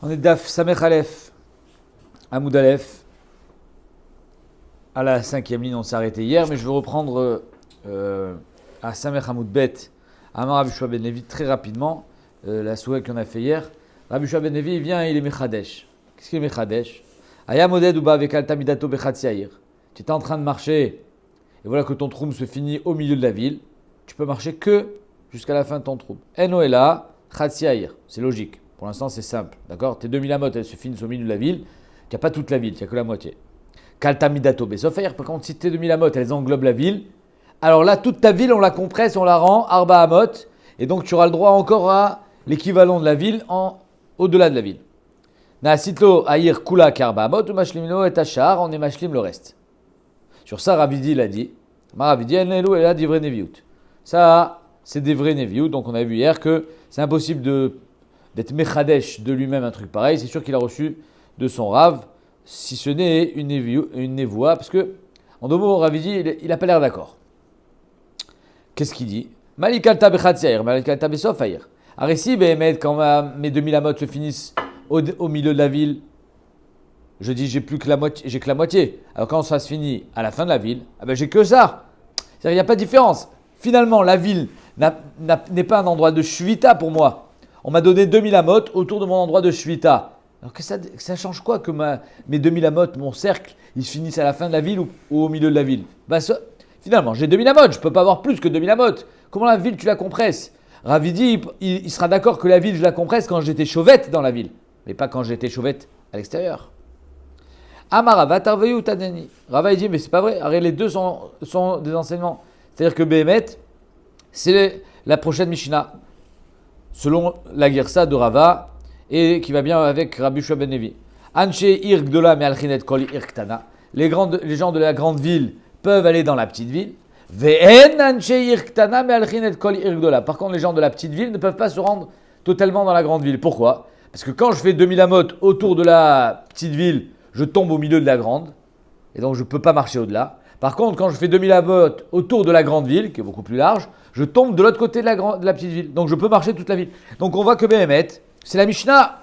On est Daf Samech Aleph, Hamoud Aleph, à la 5e ligne. On s'est arrêté hier, mais je veux reprendre à Samech Hamoud Bet, Amar Rabbi Shua ben Levi très rapidement, la souhait qu'on a fait hier. Rabbi Shua ben Levi, il vient et il est Mechadesh. Qu'est-ce qu'il est Mechadesh? Aya Moded Uba avec Altamidato Bechatziaïr. Tu étais en train de marcher, et voilà que ton troum se finit au milieu de la ville. Tu peux marcher que jusqu'à la fin de ton troum. Enoela Chatziaïr. C'est logique. Pour l'instant, c'est simple. D'accord? Tes 2000 amotes, elles se finissent au milieu de la ville. Tu n'as pas toute la ville, tu n'as que la moitié. Kaltamidato Besofaïr. Par contre, si tes 2000 amotes, elles englobent la ville, alors là, toute ta ville, on la compresse, on la rend Arba Amot. Et donc, tu auras le droit encore à l'équivalent de la ville au-delà de la ville. Naasitlo Aïr Kula Karba Amot ou Mashlimino et Tachar, on est Mashlim le reste. Sur ça, Ravidi l'a dit. Ravidi, Enelou et là, des vrais Neviut. Ça, c'est des vrais Neviut. Donc, on a vu hier que c'est impossible d'être Mechadesh de lui-même un truc pareil. C'est sûr qu'il a reçu de son Rav, si ce n'est une Nevoa, parce que, en deux mots, Ravidi, il n'a pas l'air d'accord. Qu'est-ce qu'il dit? Malikalta bechatziair, Malikalta besofaïr. Arési, Behemet, quand mes 2000 amotes se finissent au milieu de la ville, je dis j'ai que la moitié. Alors quand ça se finit à la fin de la ville, j'ai que ça. C'est-à-dire il n'y a pas de différence. Finalement, la ville n'est pas un endroit de shvita pour moi. On m'a donné 2000 amotes autour de mon endroit de shvita. Alors que ça change quoi que mes 2000 amotes, mon cercle, ils se finissent à la fin de la ville ou au milieu de la ville? Finalement, j'ai 2000 amotes, je ne peux pas avoir plus que 2000 amotes. Comment la ville, tu la compresses? Ravidi, il sera d'accord que la ville, je la compresse quand j'étais chauvette dans la ville, mais pas quand j'étais chauvette à l'extérieur. Amarava tarveyu tadeni. Rava dit, mais c'est pas vrai, les deux sont des enseignements. C'est-à-dire que Behemet, c'est la prochaine Mishnah, selon la Girsa de Rava, et qui va bien avec Rabbi Shua ben Levi. Anche ir gdola me alchinet kol ir ktana. Les gens de la grande ville peuvent aller dans la petite ville. Ve'en anche ir ktana me alchinet kol ir gdola. Par contre, les gens de la petite ville ne peuvent pas se rendre totalement dans la grande ville. Pourquoi? Parce que quand je fais 2000 amotes autour de la petite ville, je tombe au milieu de la grande, et donc je ne peux pas marcher au-delà. Par contre, quand je fais 2000 amotes autour de la grande ville, qui est beaucoup plus large, je tombe de l'autre côté de la petite ville. Donc je peux marcher toute la ville. Donc on voit que Behemet, c'est la Mishnah.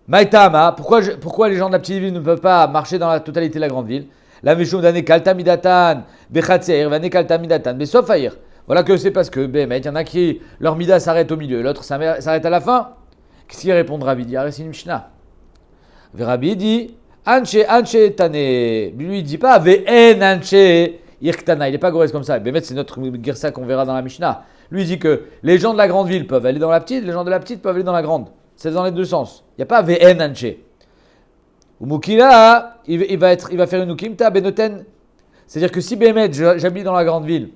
Maïtama, pourquoi les gens de la petite ville ne peuvent pas marcher dans la totalité de la grande ville? La Mishnah d'année Kaltamidatan, Bechatseir, Vane Kaltamidatan, Besofaïr. Voilà que c'est parce que Behemet, il y en a qui, leur mida s'arrête au milieu, l'autre s'arrête à la fin. Qu'est-ce qu'il répond Rabbi? C'est une Mishnah. Rabbi dit Anche Tane. Lui, il dit pas Ve'en Anche Irktana. Il n'est pas gorès comme ça. Behemet, c'est notre Girsa qu'on verra dans la Mishnah. Lui, il dit que les gens de la grande ville peuvent aller dans la petite, les gens de la petite peuvent aller dans la grande. C'est dans les deux sens. Il n'y a pas Ve'en Anche. Umukila, il va faire une Ukimta Benoten. C'est-à-dire que si Behemet, j'habite dans la grande ville,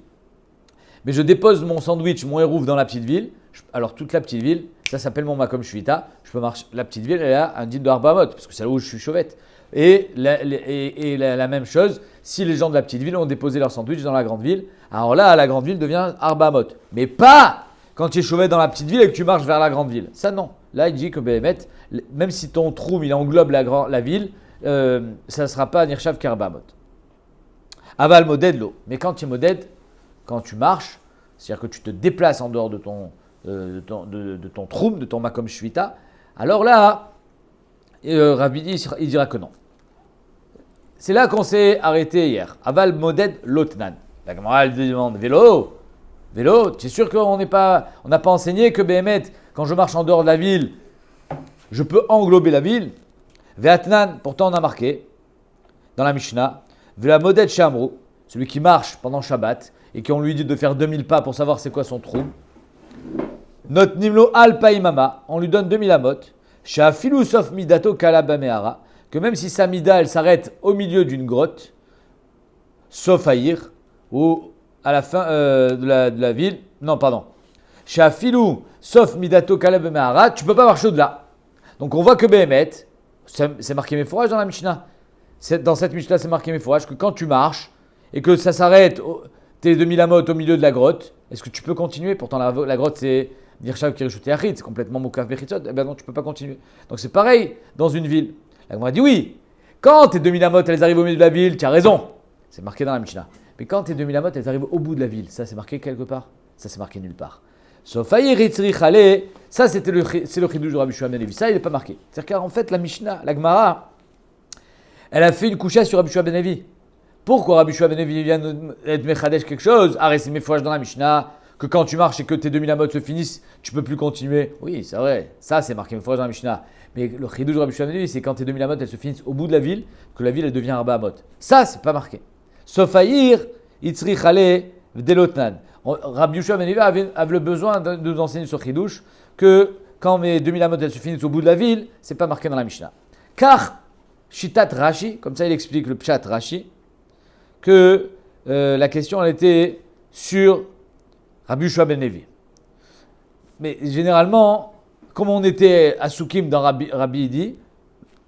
mais je dépose mon sandwich, mon hérouf dans la petite ville, alors toute la petite ville, ça s'appelle mon makom shvita, je peux marcher, la petite ville, elle a un din de Arbamot, parce que c'est là où je suis chauvette. Et la même chose, si les gens de la petite ville ont déposé leur sandwich dans la grande ville, alors là, la grande ville devient Arbamot. Mais pas quand tu es chauvette dans la petite ville et que tu marches vers la grande ville. Ça non. Là, il dit que Behemet, même si ton troum, il englobe la ville, ça ne sera pas Nirshav Karbamot. Aval moded l'eau. Mais quand tu es moded, quand tu marches, c'est-à-dire que tu te déplaces en dehors de ton troum, de ton makom shvita, alors là, Rabbi il dira que non. C'est là qu'on s'est arrêté hier. Aval moded lotnan. La Gemara elle demande vélo, tu es sûr qu'on n'a pas enseigné que Behemet, quand je marche en dehors de la ville, je peux englober la ville. Ve'atnan, pourtant on a marqué dans la Mishnah, Vela moded shamru, celui qui marche pendant Shabbat et qu'on lui dit de faire 2000 pas pour savoir c'est quoi son trou. Not nimlo al paimama, on lui donne 2000 amot. Sha filosof midato kalabamehara, que même si sa mida elle s'arrête au milieu d'une grotte, sauf aïr, ou à la fin de la ville, non pardon. Sha filou sauf midato kalabamehara, tu peux pas marcher au-delà. Donc on voit que Behemet, c'est marqué mes fourrages dans la Mishnah. Dans cette Mishnah, c'est marqué mes fourrages que quand tu marches et que ça s'arrête, tes 2000 amot au milieu de la grotte, est-ce que tu peux continuer? Pourtant, la grotte, c'est Dirshav Kirishut Yachid, c'est complètement Moukaf Bechitzot. Eh bien non, tu ne peux pas continuer. Donc c'est pareil dans une ville. La Gemara dit oui, quand tes 2000 amot, elles arrivent au milieu de la ville, tu as raison. C'est marqué dans la Mishnah. Mais quand tes 2000 amot, elles arrivent au bout de la ville, ça c'est marqué quelque part? Ça c'est marqué nulle part. Sauf Aïr Itzri Chale, ça c'est le chidouche de Rabbi Shua ben Levi. Ça, il n'est pas marqué. C'est-à-dire qu'en fait, la Mishnah, la Gemara, elle a fait une coucha sur Rabbi Shua ben Levi. Pourquoi Rabbi Shua ben Levi vient de Mechadesh quelque chose? C'est Mefouach dans la Mishnah, que quand tu marches et que tes 2000 amot se finissent, tu peux plus continuer. Oui, c'est vrai. Ça, c'est marqué Mefouach dans la Mishnah. Mais le chidouche de Rabbi Shua ben Levi, c'est quand tes 2000 amot, elles se finissent au bout de la ville, que la ville, elle devient Arba amot. Ça, c'est pas marqué. Sauf Aïr Itzri Chale Vdelotnan. Rabbi Shua ben Levi avait le besoin de nous enseigner sur chidouche que quand mes 2000 amot elles se finissent au bout de la ville, c'est pas marqué dans la Mishnah. Car Shitat Rashi, comme ça il explique le Pshat Rashi, que la question elle était sur Rabbi Shua ben Levi. Mais généralement, comme on était à Soukim dans Rabbi Idi,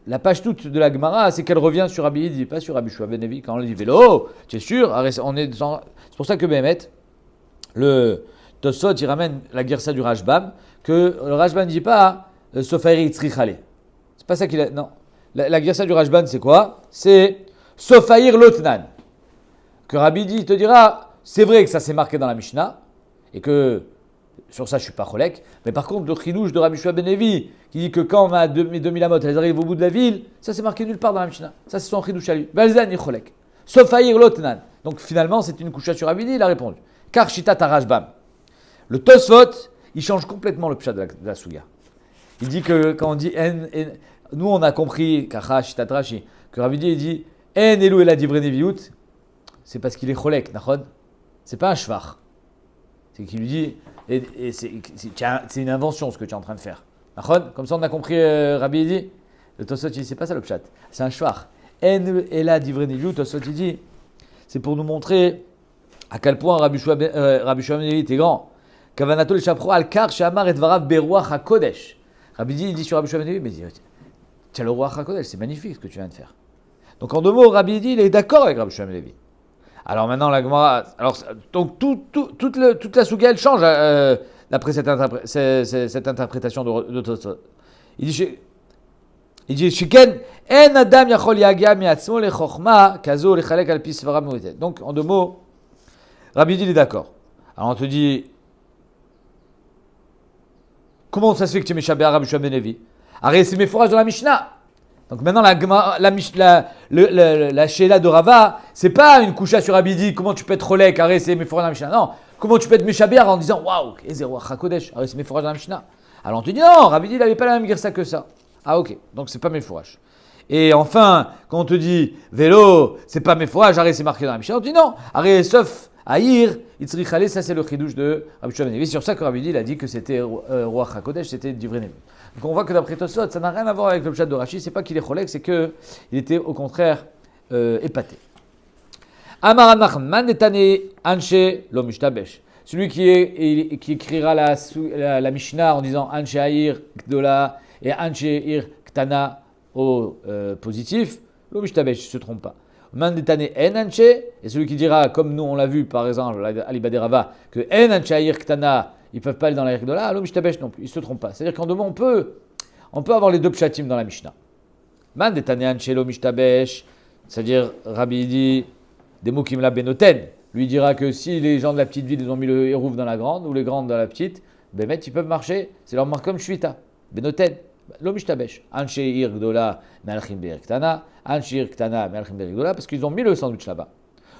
la page toute de la Gemara, c'est qu'elle revient sur Rabbi Idi, pas sur Rabbi Shua ben Levi. Quand on dit vélo, tu es sûr? C'est pour ça que Béhémet, le Tosot, il ramène la Gersa du Rashbam, que le Rashbam ne dit pas Sofairi Itzri Chale. C'est pas ça qu'il a. Non. La Gersa du Rashbam, c'est quoi? C'est Sofair Lotnan. Que Rabbi dit, il te dira, c'est vrai que ça s'est marqué dans la Mishnah, et que sur ça je suis pas cholek, mais par contre le chidouche de Rabbi Shua ben Levi, qui dit que quand mes 2000 amot elles arrivent au bout de la ville, ça c'est marqué nulle part dans la Mishnah. Ça c'est son chidouche à lui. Balzan ni cholek. Sofair Lotnan. Donc finalement c'est une coucha sur Rabbi, il a répondu. Car Shitat Rashbam. Le Tosfot, il change complètement le pshat de la Souga. Il dit que quand on dit en, nous on a compris, Kacha, Shitat Rashi, que Rabbi il dit en elu el adivre neviut, c'est parce qu'il est cholek, nachon. C'est pas un shvar. C'est qu'il lui dit, c'est une invention ce que tu es en train de faire. Nachon. Comme ça on a compris, Rabbi dit, le Tosfot il dit, c'est pas ça le pshat, c'est un shvar. En el adivre neviut, Tosfot il dit, c'est pour nous montrer à quel point Rabbi Shua ben Levi était grand. Kavanato le chapro al-kar shamar et dvarav beruach hakodesh. Rabbi dit sur Rabbi Shua ben Levi, mais tu as le ruach hakodesh, c'est magnifique ce que tu viens de faire. Donc en deux mots, Rabbi dit, il est d'accord avec Rabbi Shua ben Levi. Alors maintenant la Gemara, donc toute la souga elle change d'après cette interprétation de Tosfot. Il dit Shiken en adam yachol yagia miatzmo lechochma kazo lechalek al pi svara meutet. Donc en deux mots, Rabbi dit il est d'accord. Alors on te dit comment ça se fait que tu es méchabé à Rabbi Shua ben Levi? Arrête, c'est mes fourrages dans la Mishnah. Donc maintenant la Sheila de Rava, c'est pas une coucha sur Rabbi dit comment tu peux être rolek, arrête, c'est mes fourrages dans la Mishnah. Non, comment tu peux être méchabé en disant waouh, zéro chakodesh, arrête, c'est mes fourrages dans la Mishnah. Alors on te dit non, Rabbi dit il n'avait pas la même girsa que ça. Ah ok, donc c'est pas mes fourrages. Et enfin, quand on te dit vélo, c'est pas mes fourrages, arrête, c'est marqué dans la Mishnah, on te dit non, arrête, sauf Aïr, Itzri Chale, ça c'est le chidouche de Rabbi Shua ben Levi. C'est sur ça que Rabbi dit, il a dit que c'était Ruach HaKodesh, c'était du vrai Nevi. Donc on voit que d'après Tosfot, ça n'a rien à voir avec le pshat de Rashi, c'est pas qu'il est cholek, c'est qu'il était au contraire épaté. Amar Nachman netane Anshe lo mishtabesh. Celui qui écrira la Mishnah en disant Anshe Aïr Gdola et Anshe Ir Ktana au positif, lo mishtabesh, il ne se trompe pas. Mandetane en anche, et celui qui dira, comme nous on l'a vu par exemple à l'Ibadé Rava, que en anche aïr ktana, ils ne peuvent pas aller dans la Yirgdola, l'homme mishtabesh non plus, ils ne se trompent pas. C'est-à-dire qu'en deux mots, on peut avoir les deux pshatim dans la Mishnah. Mandetane anche lo mishtabesh, c'est-à-dire Rabbi dit, des mots qui me la benoten, lui dira que si les gens de la petite ville ils ont mis le hérouf dans la grande, ou les grandes dans la petite, ben ils peuvent marcher, c'est leur marque comme shvita, benoten. Lo mishtabesh. Anshe ir gdola me'alchim be'ir ktana. Anshe ir ktana me'alchim be'ir gdola. Parce qu'ils ont mis le sandwich là-bas.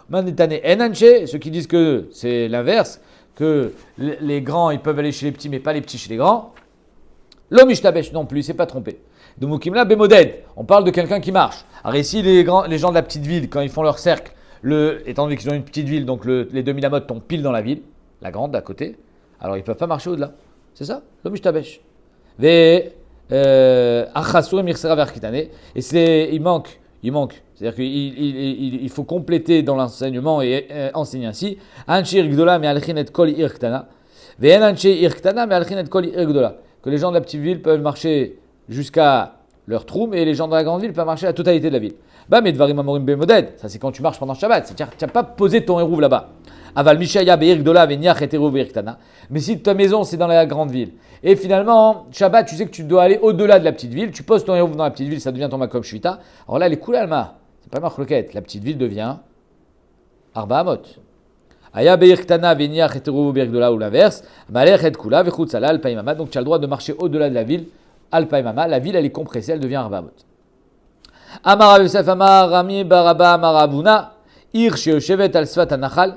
Manitane en anshe. Ceux qui disent que c'est l'inverse. Que les grands, ils peuvent aller chez les petits, mais pas les petits chez les grands. Lo mishtabesh non plus, c'est pas trompé. De Mukimla bemoded. On parle de quelqu'un qui marche. Alors ici, les gens de la petite ville, quand ils font leur cercle, étant donné qu'ils ont une petite ville, donc les 2000 amot tombent pile dans la ville, la grande d'à côté, alors ils ne peuvent pas marcher au-delà. C'est ça? Lo mishtabesh. Et il manque. C'est-à-dire qu'il faut compléter dans l'enseignement et enseigner ainsi. Que les gens de la petite ville peuvent marcher jusqu'à leur troum et les gens de la grande ville peuvent marcher la totalité de la ville. Ça c'est quand tu marches pendant Shabbat. C'est-à-dire que tu n'as pas posé ton hérouv là-bas. Mais si ta maison c'est dans la grande ville et finalement Shabbat tu sais que tu dois aller au-delà de la petite ville, tu poses ton hérouv dans la petite ville, ça devient ton makom shvita. Alors là les cool alma, c'est pas marloquette, la petite ville devient Arba Amot. Aya beir ktana veniach et teruvu beir gdola ou l'inverse. Malech et kula vechutzala alpaimama. Donc tu as le droit de marcher au-delà de la ville. Alpaimama, la ville elle est compressée, elle devient Arbamot. Amar Rav Yosef Amar Rami Baraba Amar Abuna Ir sheoshevet al sfat hanachal.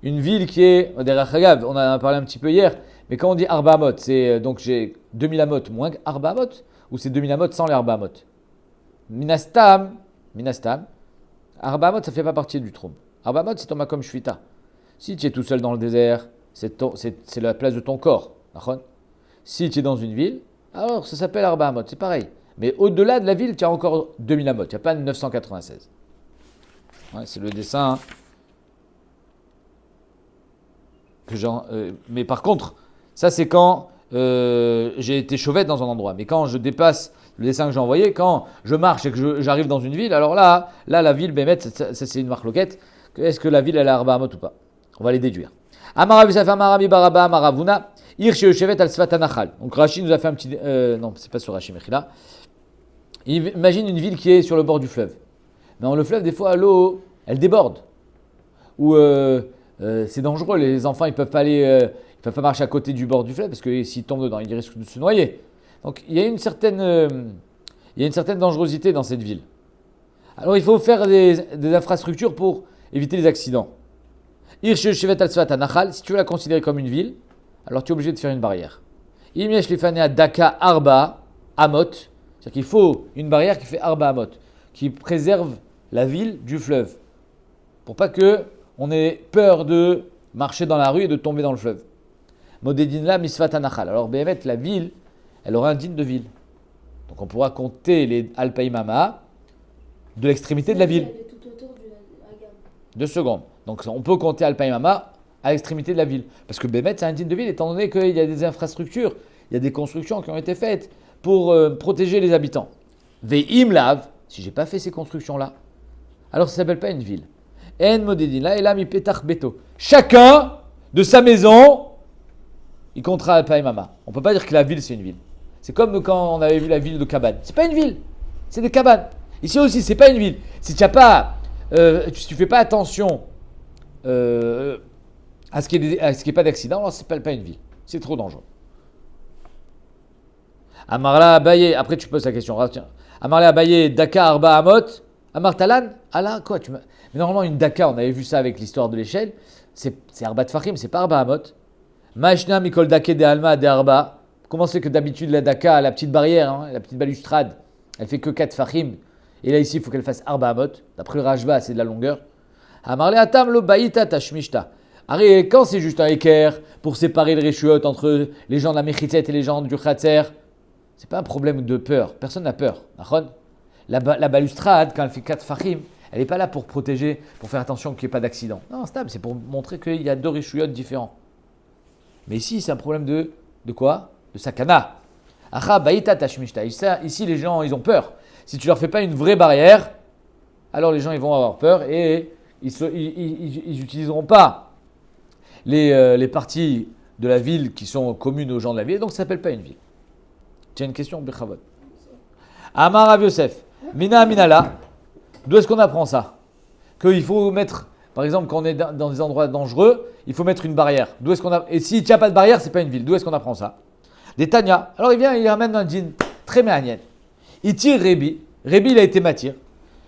Une ville qui est derrière Chagav, on en a parlé un petit peu hier, mais quand on dit Arba Amot, c'est donc j'ai 2000 Amot moins Arba Amot, ou c'est 2000 Amot sans les Arba Amot. Minastam, Arba Amot ça fait pas partie du Troum. Arba Amot c'est ton makom shvita. Si tu es tout seul dans le désert, c'est la place de ton corps. Si tu es dans une ville, alors ça s'appelle Arba Amot, c'est pareil. Mais au-delà de la ville, tu as encore 2000 Amot, il n'y a pas 996. Ouais, c'est le dessin. Hein. Mais par contre, ça c'est quand j'ai été chauvette dans un endroit. Mais quand je dépasse le dessin que j'ai envoyé, quand je marche et que j'arrive dans une ville, alors là la ville, Bémet, ça c'est une marloquette. Est-ce que la ville elle a Arba Amot ou pas? On va les déduire. Amar Rav Yosef Amar Rami Baraba Amar Ravuna Ir sheoshevet al sfat hanachal. Donc Rashi nous a fait un petit... non, c'est pas sur Rashi Mechila. Imagine une ville qui est sur le bord du fleuve. Mais le fleuve, des fois, l'eau, elle déborde. Ou c'est dangereux, les enfants, ils peuvent pas marcher à côté du bord du fleuve parce que s'ils tombent dedans, ils risquent de se noyer. Donc, il y a une certaine dangerosité dans cette ville. Alors, il faut faire des infrastructures pour éviter les accidents. Si tu veux la considérer comme une ville, alors tu es obligé de faire une barrière. Daka Arba Amot. C'est-à-dire qu'il faut une barrière qui fait Arba Amot, qui préserve la ville du fleuve, pour pas que on ait peur de marcher dans la rue et de tomber dans le fleuve. Modedinla misfat anachal. Alors Béhémet, la ville, elle aura un digne de ville. Donc on pourra compter les alpaïmama de l'extrémité de la ville. Elle est tout autour du Hagam. 2 secondes. Donc on peut compter alpaïmama à l'extrémité de la ville. Parce que Béhémet, c'est un digne de ville, étant donné qu'il y a des infrastructures, il y a des constructions qui ont été faites pour protéger les habitants. Ve'im lav, si j'ai pas fait ces constructions-là, alors ça s'appelle pas une ville. En modedinla elam ipetach beto. Chacun de sa maison, il comptera alpaïmama. On peut pas dire que la ville c'est une ville. C'est comme quand on avait vu la ville de Cabane. C'est pas une ville, c'est des cabanes. Ici aussi, c'est pas une ville. Si tu fais pas attention à ce qu'il n'y ait pas d'accident, alors ça s'appelle pas une ville. C'est trop dangereux. Amarla Abaye, après tu poses la question. Amarla Abaye, Daka Arba Amot, Amartalan, Allah, quoi Mais normalement, une Daka, on avait vu ça avec l'histoire de l'échelle, c'est Arba Tfachim, c'est pas Arba Amot. Maishna Mikol Dake de Alma de Arba. Comment c'est que d'habitude la Daka, la petite barrière, hein, la petite balustrade, elle fait que 4 Fachim. Et là, ici, il faut qu'elle fasse Arba Amot. D'après le Rajba, c'est de la longueur. Amarla Atam lo Baïta Tashmishta. Quand c'est juste un équerre pour séparer le Réchuot entre les gens de la Mechitzet et les gens du Khatser, c'est pas un problème de peur. Personne n'a peur. La balustrade, quand elle fait 4 fachim, elle n'est pas là pour protéger, pour faire attention qu'il n'y ait pas d'accident. Non, stable, c'est pour montrer qu'il y a 2 Réchouyotes différents. Mais ici, c'est un problème de quoi? De sakana. Acha baïta tashmishta. Ici, les gens, ils ont peur. Si tu leur fais pas une vraie barrière, alors les gens, ils vont avoir peur et ils n'utiliseront pas les parties de la ville qui sont communes aux gens de la ville. Donc, ça ne s'appelle pas une ville. Tu as une question, Bechavod? Amar Rav Yosef, Mina Minala, d'où est-ce qu'on apprend ça? Qu'il faut mettre, par exemple, quand on est dans des endroits dangereux, il faut mettre une barrière. D'où est-ce qu'on a... Et s'il n'y a pas de barrière, c'est pas une ville. D'où est-ce qu'on apprend ça? Des Tanya. Alors il ramène un djinn très méaniel. Il tire Rebi. Rebi, il a été matir.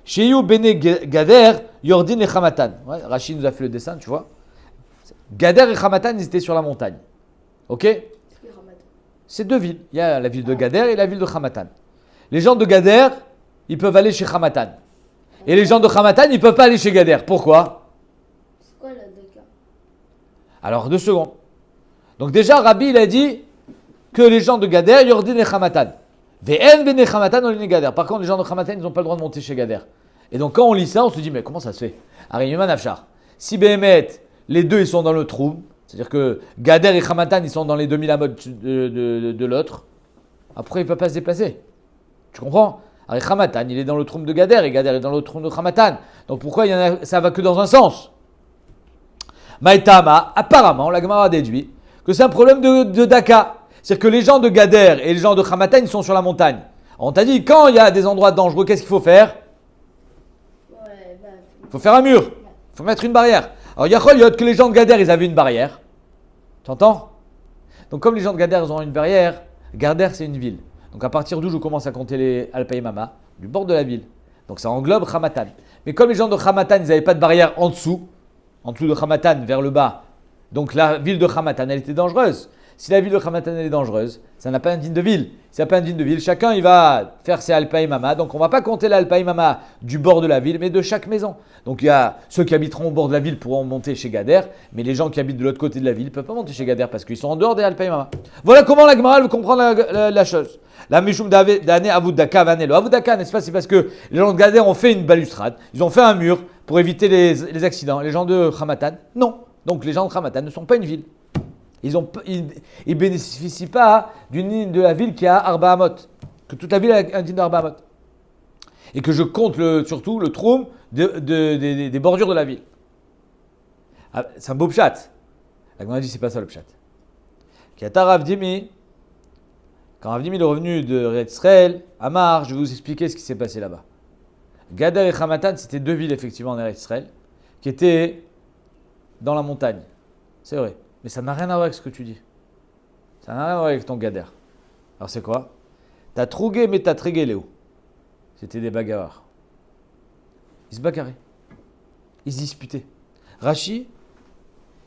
Sheyu Bene Gader, Yordin et Hamatan. Ouais, Rachid nous a fait le dessin, tu vois. Gader et Hamatan, ils étaient sur la montagne. Ok? C'est 2 villes. Il y a la ville de Gader et la ville de Hamatan. Les gens de Gader, ils peuvent aller chez Hamatan. Et les gens de Hamatan, ils ne peuvent pas aller chez Gader. Pourquoi? C'est quoi la Daka? Alors, 2 secondes. Donc déjà, Rabbi, il a dit que les gens de Gader, Yordin et Hamatan. Ve'en bene Hamatan olin Gader. Par contre, les gens de Hamatan, ils n'ont pas le droit de monter chez Gader. Et donc, quand on lit ça, on se dit, mais comment ça se fait? Ariyuman Afshar. Si Behemet, les 2, ils sont dans le trou, c'est-à-dire que Gader et Hamatan, ils sont dans les 2000 amot de l'autre. Après, il ne peut pas se déplacer. Tu comprends? Alors, Hamatan, il est dans le trou de Gader et Gader est dans le trou de Hamatan. Donc, pourquoi ça va que dans un sens? Maïtama, apparemment, la Gemara a déduit que c'est un problème de Daka. C'est-à-dire que les gens de Gader et les gens de Hamatan, ils sont sur la montagne. On t'a dit, quand il y a des endroits dangereux, qu'est-ce qu'il faut faire? Il faut faire un mur. Il faut mettre une barrière. Alors, Yachol Yot, que les gens de Gader, ils avaient une barrière. Tu entends? Donc, comme les gens de Gader, ils ont une barrière, Gader, c'est une ville. Donc, à partir d'où je commence à compter les Alpaïmama? Du bord de la ville. Donc, ça englobe Hamatan. Mais comme les gens de Hamatan, ils n'avaient pas de barrière en dessous de Hamatan, vers le bas, donc la ville de Hamatan, elle était dangereuse. Si la ville de Hamatan, elle est dangereuse, ça n'a pas un digne de ville. Si ça n'a pas un digne de ville, chacun, il va faire ses Alpaïmama. Donc, on ne va pas compter l'Alpaïmama du bord de la ville, mais de chaque maison. Donc, il y a ceux qui habiteront au bord de la ville pourront monter chez Gader, mais les gens qui habitent de l'autre côté de la ville ne peuvent pas monter chez Gader parce qu'ils sont en dehors des Alpaïmama. Voilà comment la Gemara veut comprendre la chose. La Mishum d'année Avudaka Vanelo. Avudaka, n'est-ce pas? C'est parce que les gens de Gader ont fait une balustrade, ils ont fait un mur pour éviter les accidents. Les gens de Hamatan, non. Donc, les gens de Hamatan ne sont pas une ville. Ils ne bénéficient pas d'une ligne de la ville qui a Arba Hamot. Que toute la ville a un digne d'Arba Hamot. Et que je compte surtout le troum des bordures de la ville. Ah, c'est un beau pshat. La Gemara dit c'est pas ça le pshat. Kiata Rav Dimi, quand Rav Dimi est revenu de Eretz Israël, Amar, je vais vous expliquer ce qui s'est passé là-bas. Gader et Hamatan, c'était deux villes effectivement en Eretz Israël, qui étaient dans la montagne. C'est vrai. Mais ça n'a rien à voir avec ce que tu dis. Ça n'a rien à voir avec ton Gader. Alors c'est quoi? T'as trougué mais t'as trégué Léo. C'était des bagarres. Ils se bagarraient. Ils se disputaient. Rashi,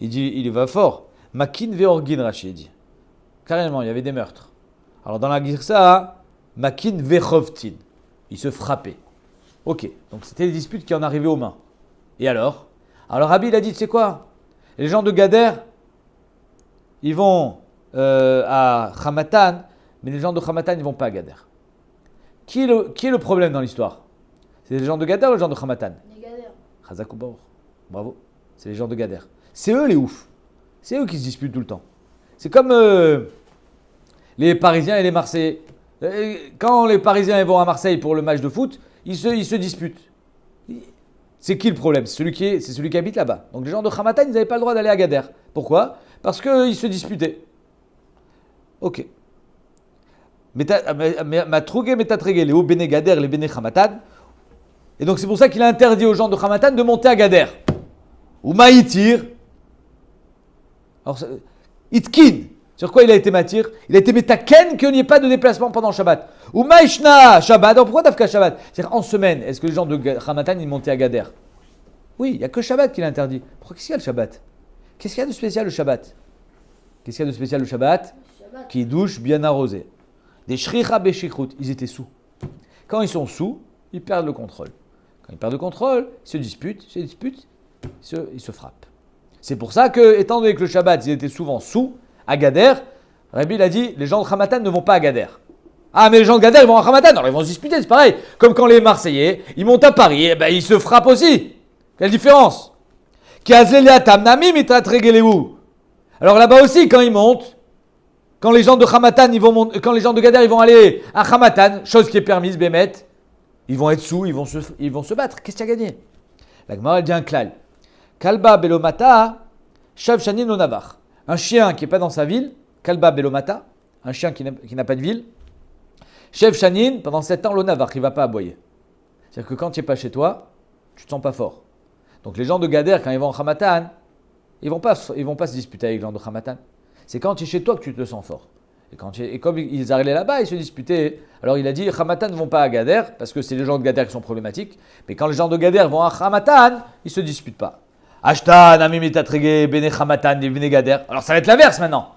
il va fort. Makin veorgin, Rashi, il dit. Carrément, il y avait des meurtres. Alors dans la Girsa, Makin vechovtin. Ils se frappaient. Ok, donc c'était des disputes qui en arrivaient aux mains. Et alors Rabbi, il a dit, tu sais quoi? Les gens de Gader, ils vont à Hamatan, mais les gens de Hamatan, ils ne vont pas à Gader. Qui est le problème dans l'histoire? C'est les gens de Gader ou les gens de Hamatan? Les Gader. Chazakou Baruch. Bravo. C'est les gens de Gader. C'est eux les oufs. C'est eux qui se disputent tout le temps. C'est comme les Parisiens et les Marseillais. Quand les Parisiens ils vont à Marseille pour le match de foot, ils se disputent. C'est qui le problème? C'est celui qui habite là-bas. Donc les gens de Hamatan, ils n'avaient pas le droit d'aller à Gader. Pourquoi? Parce qu'ils se disputaient. Ok. Ma trougué, métatrégué, les hauts béné Gader, les béné Hamatan. Et donc c'est pour ça qu'il a interdit aux gens de Hamatan de monter à Gader. Ou maïtir. Alors, itkin. Sur quoi il a été matir? Il a été métaken qu'il n'y ait pas de déplacement pendant Shabbat. Ou maïshna Shabbat. Alors pourquoi t'as Shabbat? C'est-à-dire en semaine, est-ce que les gens de Hamatan ils montaient à Gader? Oui, il n'y a que Shabbat qui l'a interdit. Pourquoi qu'est-ce qu'il y a le Shabbat? Qu'est-ce qu'il y a de spécial le Shabbat? Qu'est-ce qu'il y a de spécial le Shabbat? Qui douche bien arrosé. Des shricha beshikrut, ils étaient sous. Quand ils sont sous, ils perdent le contrôle. Quand ils perdent le contrôle, ils se disputent, ils se frappent. C'est pour ça que, étant donné que le Shabbat, ils étaient souvent sous, à Gader, Rabbi il a dit, les gens de Hamatan ne vont pas à Gader. Ah, mais les gens de Gader, ils vont à Hamatan, alors ils vont se disputer, c'est pareil. Comme quand les Marseillais, ils montent à Paris, et ben ils se frappent aussi. Quelle différence? Alors là-bas aussi, quand ils montent, quand les gens de Hamatan, quand les gens de Gader, ils vont aller à Hamatan, chose qui est permise, Bémet, ils vont être sous, ils vont se battre. Qu'est-ce qu'il y a gagné? La Gemara, elle dit un klal. Kalba belomata, shav shanin lo navar. Un chien qui n'est pas dans sa ville, kalba belomata, un chien qui n'a pas de ville, shav shanin, pendant 7 ans, lo navar, il ne va pas aboyer. C'est-à-dire que quand tu n'es pas chez toi, tu ne te sens pas fort. Donc les gens de Gader, quand ils vont en Hamatan, ils vont pas se disputer avec les gens de Hamatan. C'est quand tu es chez toi que tu te sens fort. Et comme ils arrivaient là-bas, ils se disputaient. Alors il a dit, Hamatan ne vont pas à Gader, parce que c'est les gens de Gader qui sont problématiques. Mais quand les gens de Gader vont à Hamatan, ils ne se disputent pas. Ashtan, Amimitatrege, Bene Hamatan, Bene Gader. Alors ça va être l'inverse maintenant.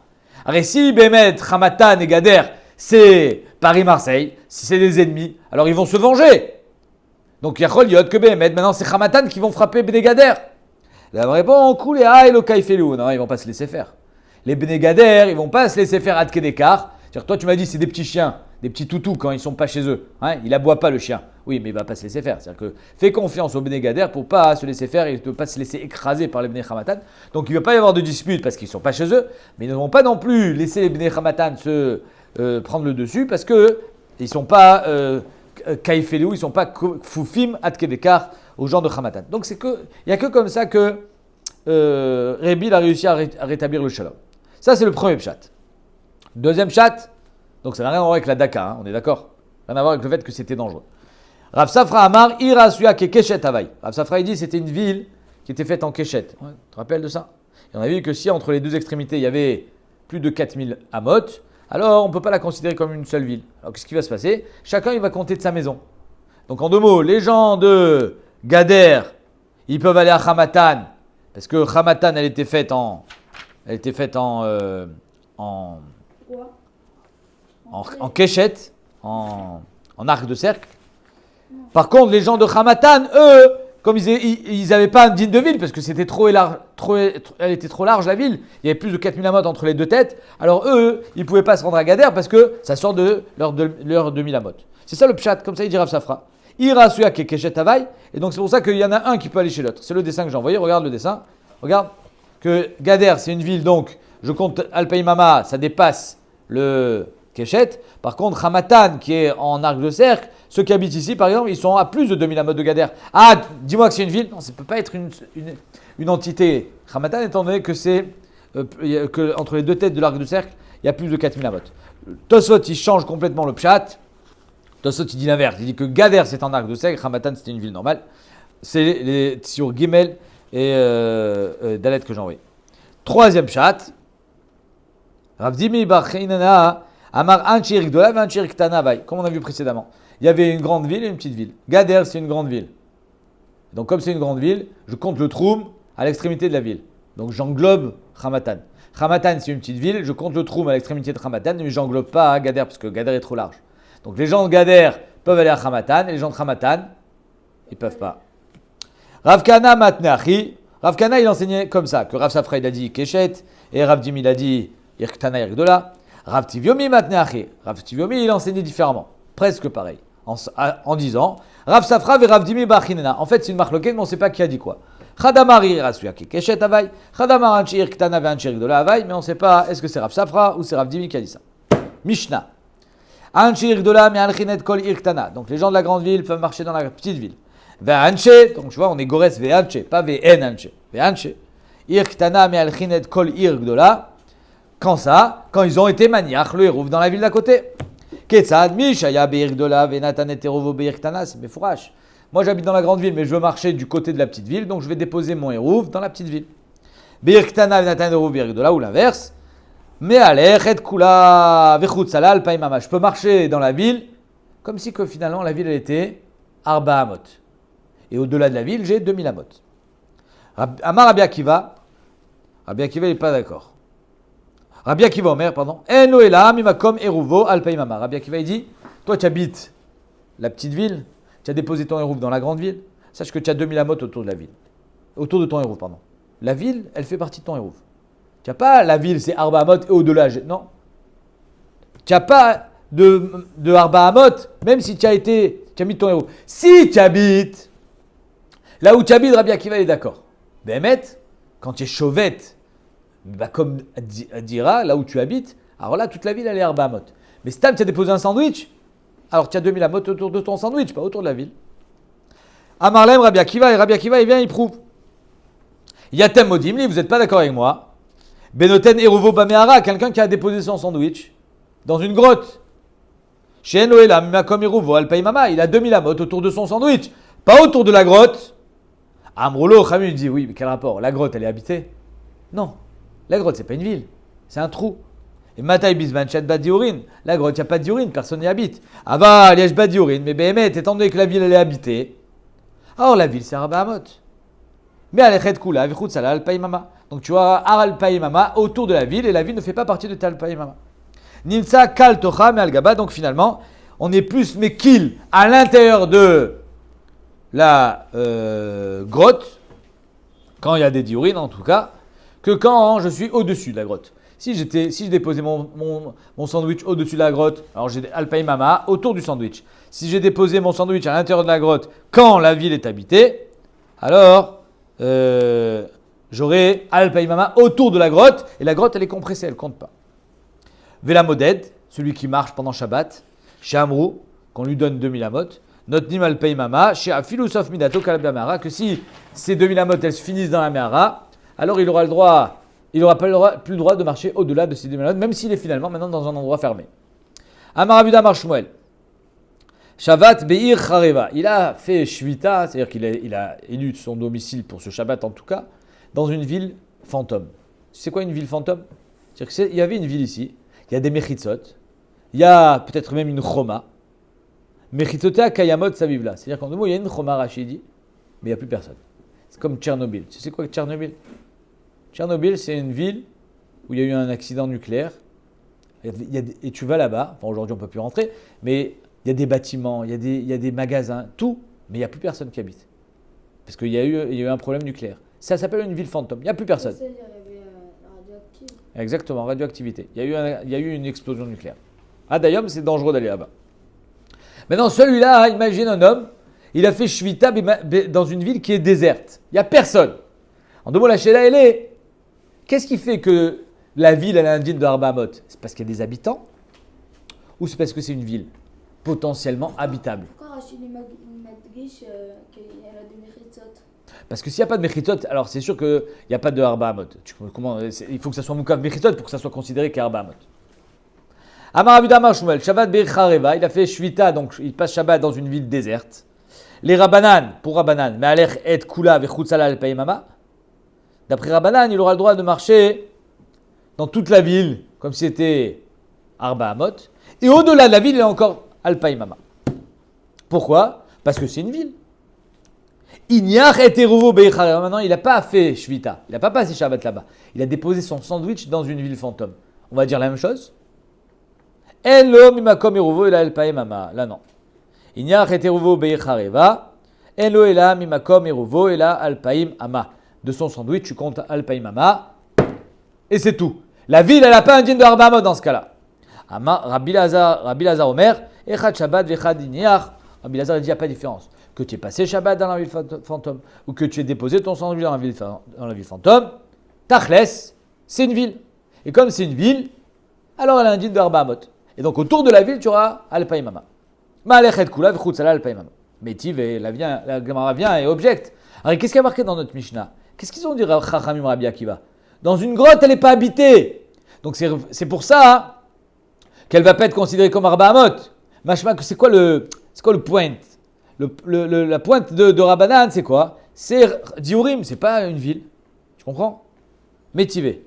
Alors si Bémet, Hamatan et Gader, c'est Paris-Marseille, si c'est des ennemis, alors ils vont se venger. Donc Yachol Yod que Bémet, maintenant c'est Hamatan qui vont frapper Bene Gader. La réponse, cool et aïe, le kaïfelou. Non, ils ne vont pas se laisser faire. Les Bene Gader, ils ne vont pas se laisser faire Adke Dekar. C'est-à-dire, toi, tu m'as dit, c'est des petits chiens, des petits toutous quand ils ne sont pas chez eux. Hein, il aboie pas le chien. Oui, mais il ne va pas se laisser faire. C'est-à-dire que fais confiance aux Bene Gader pour ne pas se laisser faire et ne pas se laisser écraser par les Bene Hamatan. Donc, il ne va pas y avoir de dispute parce qu'ils ne sont pas chez eux. Mais ils ne vont pas non plus laisser les Bene Hamatan se prendre le dessus parce qu'ils ne sont pas kaïfelou, ils ne sont pas foufim Adke Dekar aux gens de Hamatan. Donc, il n'y a que comme ça que Rébil a réussi à rétablir le shalom. Ça, c'est le premier pshat. Deuxième pshat, donc ça n'a rien à voir avec la Daka, hein, on est d'accord? Rien à voir avec le fait que c'était dangereux. Rav Safra Amar, Ira Suya Kekeshet Havai. Rav Safra, il dit c'était une ville qui était faite en Keshet. Ouais, tu te rappelles de ça? Et on a vu que si entre les deux extrémités, il y avait plus de 4000 amot, alors on ne peut pas la considérer comme une seule ville. Alors qu'est-ce qui va se passer? Chacun, il va compter de sa maison. Donc en deux mots, les gens de Gader, ils peuvent aller à Hamatan, parce que Hamatan, elle était faite en Quoi? en Keshet, en arc de cercle. Par contre, les gens de Hamatan, eux, comme ils n'avaient pas un digne de ville, parce que c'était elle était trop large la ville, il y avait plus de 4000 amot entre les deux têtes, alors eux, ils ne pouvaient pas se rendre à Gader parce que ça sort de leur 2000 amot. C'est ça le pshat, comme ça il dit Rav Safra. Ira suya ke keshet havai, et donc c'est pour ça qu'il y en a un qui peut aller chez l'autre. C'est le dessin que j'ai envoyé, regarde le dessin. Regarde que Gader, c'est une ville, donc je compte Alpaïmama, ça dépasse le Keshet. Par contre, Hamatan, qui est en arc de cercle, ceux qui habitent ici, par exemple, ils sont à plus de 2000 amot de Gader. Ah, dis-moi que c'est une ville? Non, ça ne peut pas être une entité. Hamatan, étant donné que c'est que entre les deux têtes de l'arc de cercle, il y a plus de 4000 amot. Tosfot, il change complètement le pshat. Tosfot, il dit l'inverse. Il dit que Gader, c'est en arc de cercle, Hamatan, c'était une ville normale. C'est les sur Gimel et Dalet que j'ai envoyé. Troisième pshat. Rav Dimi bar Chinana Amar Anchi Rigdola ve Anchi Riktana Vai. Comme on a vu précédemment. Il y avait une grande ville et une petite ville. Gader, c'est une grande ville. Donc, comme c'est une grande ville, je compte le Troum à l'extrémité de la ville. Donc, j'englobe Hamatan. Hamatan, c'est une petite ville. Je compte le Troum à l'extrémité de Hamatan, mais j'englobe pas Gader parce que Gader est trop large. Donc, les gens de Gader peuvent aller à Hamatan et les gens de Hamatan, ils peuvent pas. Rav Kana Matnachi. Rav Kana, il enseignait comme ça, que Rav Safra, il a dit Keshet et Rav Dimi, il a dit Irktana Irgdola. Rav Tiviomi Matnachi. Rav Tiviomi, il enseignait différemment. Presque pareil, en disant Rav Safra ve Rav Dimi bar Chinana. En fait, c'est une marloquette, mais on ne sait pas qui a dit quoi. Chadamari rasuya ke keshet avai, Chadamar anchi irktana ve anchi irgdola avai, mais on ne sait pas est-ce que c'est Rav Safra ou c'est Rav Dimi qui a dit ça. Mishnah. Anchi irgdola me alchinet kol irktana. Donc les gens de la grande ville peuvent marcher dans la petite ville. Ve anche, donc tu vois, on est gores ve anche, pas ve en anche. Ve anche. Irktana me alchinet kol irgdola. Quand ça? Quand ils ont été maniach, le hérouf dans la ville d'à côté. Ketzad mishaya beirgdola venatanet erovo beirktana, c'est mefourash. Moi j'habite dans la grande ville, mais je veux marcher du côté de la petite ville, donc je vais déposer mon hérouf dans la petite ville. Beirktana venatanet erovo beirgdola ou l'inverse. Mais allez, red kula vechut salal paimama. Je peux marcher dans la ville comme si que finalement la ville elle était arba amot. Et au-delà de la ville, j'ai 2000 amot. Amar Rabbi Akiva, il n'est pas d'accord. Rabbi Akiva Omer, pardon. Eno ela mimakom eruvo al paimama. Rabbi Akiva il dit, toi tu habites la petite ville, tu as déposé ton hérouf dans la grande ville, sache que tu as 2000 amot autour de la ville. Autour de ton hérouf, pardon. La ville, elle fait partie de ton hérouf. Tu n'as pas la ville, c'est Arba Amot et au-delà. Non. Tu n'as pas de Arba Amot, même si tu as mis ton hérouf. Si tu habites là où tu habites, Rabbi Akiva est d'accord. Bémet, quand tu es chauvette, bah comme dira, là où tu habites, alors là, toute la ville, elle est Arba Amot. Mais si tu as déposé un sandwich, alors tu as 2000 amot autour de ton sandwich, pas autour de la ville. Amarlem, Rabbi Akiva, et Rabbi Akiva, il vient, il prouve. Yatem Modimli, vous n'êtes pas d'accord avec moi. Benoten Eruvo Bameara, quelqu'un qui a déposé son sandwich dans une grotte. Chez Noélam, Makom Eruvo Alpaimama, il a 2000 amot autour de son sandwich, pas autour de la grotte. Amroulo, Khamil dit oui, mais quel rapport? La grotte, elle est habitée? Non. La grotte, c'est pas une ville, c'est un trou. Et Matai Bismanchet Badiourin, la grotte, il n'y a pas de diurine, personne n'y habite. Ava, Liège Badiourin, mais Béhémet, étant donné que la ville, elle est habitée, alors la ville, c'est Arba Amot. Mais Alechet Kula, Avichut Salah, Alpaimama. Donc tu as Alpaimama autour de la ville, et la ville ne fait pas partie de Talpaimama. Nimsa Kal Tocha, mais Algaba, donc finalement, on est plus Mekil à l'intérieur de la grotte, quand il y a des diurines en tout cas, que quand je suis au-dessus de la grotte. Si je déposais mon sandwich au-dessus de la grotte, alors j'ai Alpaimama autour du sandwich. Si j'ai déposé mon sandwich à l'intérieur de la grotte quand la ville est habitée, alors j'aurai Alpaimama autour de la grotte et la grotte elle est compressée, elle ne compte pas. Vela Moded, celui qui marche pendant Shabbat, chez Amrou, qu'on lui donne 2000 amot, Notnim Alpaimama, chez Afilusof Midato Kalabamara, que si ces 2000 amot elles se finissent dans la Mehara, alors il aura plus le droit de marcher au-delà de ces 2000 amot, même s'il est finalement maintenant dans un endroit fermé. Amaravuda Marshmuel. Shabbat Be'ir Chareva. Il a fait Shvita, c'est-à-dire qu'il a élu son domicile pour ce Shabbat en tout cas, dans une ville fantôme. Tu sais quoi une ville fantôme? C'est-à-dire qu'il y avait une ville ici, il y a des Mechitzot, il y a peut-être même une Choma. Mechitzotea Kayamot Savivla. C'est-à-dire qu'en deux mots, il y a une Choma Rachidi, mais il n'y a plus personne. C'est comme Tchernobyl. Tu sais quoi Tchernobyl? Tchernobyl, c'est une ville où il y a eu un accident nucléaire. Et tu vas là-bas, enfin aujourd'hui on ne peut plus rentrer, mais il y a des bâtiments, il y a des magasins, tout, mais il n'y a plus personne qui habite. Parce qu'il y a eu un problème nucléaire. Ça s'appelle une ville fantôme, il n'y a plus personne. Il y avait radioactif. Exactement, radioactivité. Il y a eu une explosion nucléaire. Ah d'ailleurs, c'est dangereux d'aller là-bas. Maintenant, celui-là, imagine un homme, il a fait Shvita dans une ville qui est déserte. Il n'y a personne. En deux mots, la Sheila, elle est. Qu'est-ce qui fait que la ville, elle est indigne de Arbaamot? C'est parce qu'il y a des habitants? Ou c'est parce que c'est une ville potentiellement habitable? Pourquoi Rachid il m'adriche qu'il y a des Mechitzot? Parce que s'il n'y a pas de Mechitzot, alors c'est sûr qu'il n'y a pas de Arbaamot. Il faut que ça soit Moukav Mechitzot pour que ça soit considéré qu'Arbaamot. Amar Avidah Amar Shmuel, Shabbat Be'ir Chareva, il a fait Shvita, donc il passe Shabbat dans une ville déserte. Les Rabbanan, pour Rabbanan, Me'alech et Kula vechutzala al Paimama. D'après Rabbanan, il aura le droit de marcher dans toute la ville, comme si c'était Arba Amot. Et au-delà de la ville, il y a encore Al-Paimama. Pourquoi? Parce que c'est une ville. Inyach et Teruvo Be'ir Chareva. Maintenant, il n'a pas fait Shvita. Il n'a pas passé Shabbat là-bas. Il a déposé son sandwich dans une ville fantôme. On va dire la même chose. Elo mimakom eruvo ela Al-Paimama. Là, non. Inyach et Teruvo Be'ir Chareva. Elo ela mimakom eruvo ela Al-Paimama. De son sandwich, tu comptes Al-Paimama. Et c'est tout. La ville, elle n'a pas un digne de Arbaamot dans ce cas-là. Rabbi Lazar Omer, Echad Shabbat vechad Inyach. Rabbi Lazar, il dit, il n'y a pas de différence. Que tu aies passé Shabbat dans la ville fantôme ou que tu aies déposé ton sandwich dans la ville fantôme, Tachles, c'est une ville. Et comme c'est une ville, alors elle a un digne de Arbaamot. Et donc autour de la ville, tu auras Al-Paimama. Ma'alechet Kula v'chutzala Al-Paimama. Mais Tiv, la Gemara vient et objecte. Alors qu'est-ce qu'il y a marqué dans notre Mishnah? Qu'est-ce qu'ils ont dit Chachamim Rabbi Akiva? Dans une grotte, elle n'est pas habitée. Donc c'est pour ça qu'elle ne va pas être considérée comme Arbaamot. Machma, c'est quoi le point? La pointe de Rabbanan, c'est quoi? C'est Diourim, c'est pas une ville. Tu comprends? Métivé.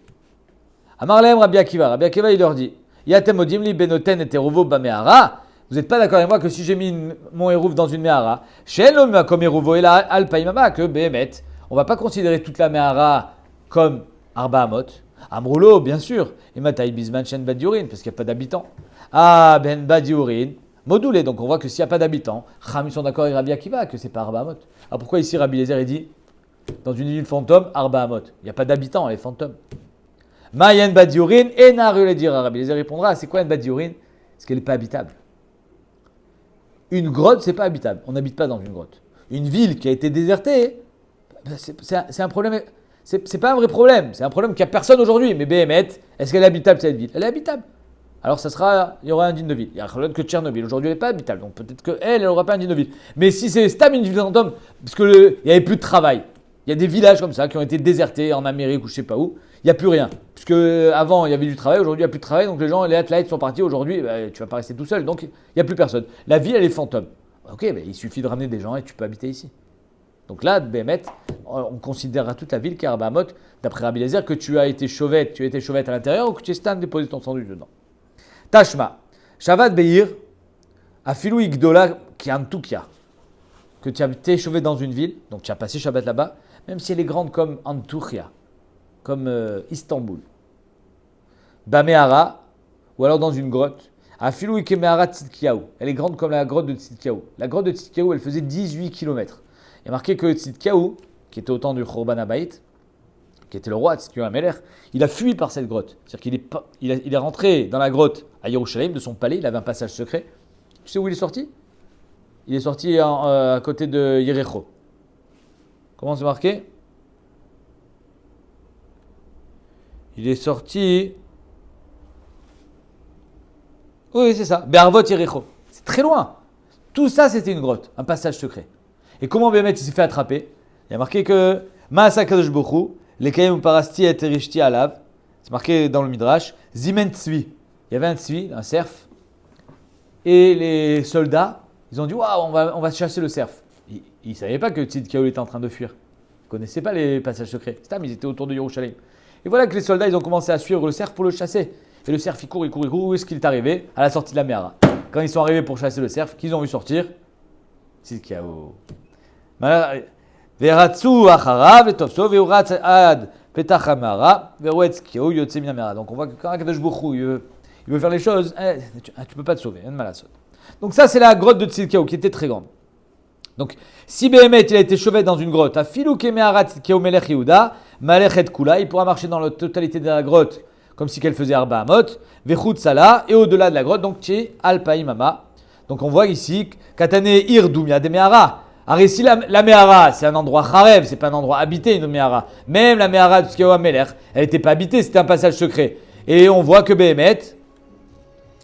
Amarlem Rabbi Akiva. Rabbi Akiva, il leur dit Yatem odim li benoten et teruvo bamehara. Vous n'êtes pas d'accord avec moi que si j'ai mis mon hérouf dans une mehara, shelom comme hérouvo et la al-paimama, que behemet, on ne va pas considérer toute la mehara comme Arbaamot. Amroulo, bien sûr. Et Mataï Bisman Shen Badiourin, parce qu'il n'y a pas d'habitants. Ah, Ben Badiourin, modulé. Donc on voit que s'il n'y a pas d'habitants, Chami sont d'accord avec Rabbi Akiva que c'est pas Arbaamot. Alors pourquoi ici Rabbi Lézer dit dans une ville fantôme, Arbaamot? Il n'y a pas d'habitants, elle est fantôme. Mayen Badiourin, et Naru le dira. Rabbi Lézer répondra c'est quoi une Badiourin? Parce qu'elle n'est pas habitable. Une grotte, c'est pas habitable. On n'habite pas dans une grotte. Une ville qui a été désertée, c'est un problème. C'est pas un vrai problème. C'est un problème qu'il n'y a personne aujourd'hui. Mais Béhémet, est-ce qu'elle est habitable cette ville? Elle est habitable. Alors il y aura un digne de ville. Il y a rien que Tchernobyl. Aujourd'hui, elle n'est pas habitable. Donc peut-être qu'elle n'aura pas un digne de ville. Mais si c'est stable une ville fantôme, parce qu'il n'y avait plus de travail. Il y a des villages comme ça qui ont été désertés en Amérique ou je sais pas où. Il n'y a plus rien. Puisque avant il y avait du travail, aujourd'hui il n'y a plus de travail. Donc les gens, les athlètes sont partis. Aujourd'hui, tu vas pas rester tout seul. Donc il n'y a plus personne. La ville, elle est fantôme. Ok, il suffit de ramener des gens et tu peux habiter ici. Donc là, Béhémet, on considérera toute la ville qui est Arbaamot, d'après Rabbi Lézer, que tu as été chauvette à l'intérieur ou que tu es stand déposé ton sandwich dedans. Tashma, Shabbat Be'ir, Afilou Igdola Kiantukia, que tu as été chauvet dans une ville, donc tu as passé Shabbat là-bas, même si elle est grande comme Antukia, comme Istanbul. Bamehara, ou alors dans une grotte, Afilou Ikemehara Tzidkiaou, elle est grande comme la grotte de Tzidkiaou. La grotte de Tzidkiaou, elle faisait 18 km. Il y a marqué que Tzidkiaou, qui était au temps du Khurban Abayit, qui était le roi Tzidkiaou Améler, il a fui par cette grotte. C'est-à-dire qu'il est rentré dans la grotte à Yerushalayim, de son palais, il avait un passage secret. Tu sais où il est sorti? Il est sorti à côté de Yericho. Comment c'est marqué? Il est sorti... Oui, c'est ça. Be'arvot Yericho. C'est très loin. Tout ça, c'était une grotte, un passage secret. Et comment Béhémet il s'est fait attraper? Il y a marqué que Maasa Kadosh Bokhu, Lekayim Parasti et Terishti Alav. C'est marqué dans le Midrash. Zimen Tzvi. Il y avait un tzvi, un cerf. Et les soldats Ils ont dit, waouh, on va chasser le cerf. Ils ne savaient pas que Tzidkiyahu était en train de fuir. Ils ne connaissaient pas les passages secrets. Ils étaient autour de Yerushalayim. Et voilà que les soldats, ils ont commencé à suivre le cerf pour le chasser. Et le cerf, il court. Où est-ce qu'il est arrivé? À la sortie de la Méhara. Quand ils sont arrivés pour chasser le cerf, qu'ils ont vu sortir Tzidkiyahu. Veratsu acharav etofso veuratz ad petach hamara verouet Tzidkiyahu yotze min hamara. Donc on voit que quand Akadosh Baruch Hu, il veut faire les choses, tu ne peux pas te sauver. Donc ça, c'est la grotte de Tzidkiyahu qui était très grande. Donc, si Béhémet il a été chauvet dans une grotte, il pourra marcher dans la totalité de la grotte comme si qu'elle faisait Arba Amot, Vechut Salah, et au-delà de la grotte, donc Tché Alpaïmama. Donc on voit ici, Katane Ir Doumia de Mehara. Alors ici, la Mehara, c'est un endroit Kharev, c'est pas un endroit habité, une Mehara. Même la Mehara de Tzidkiyahu Amelech, elle n'était pas habitée, c'était un passage secret. Et on voit que Béhémet,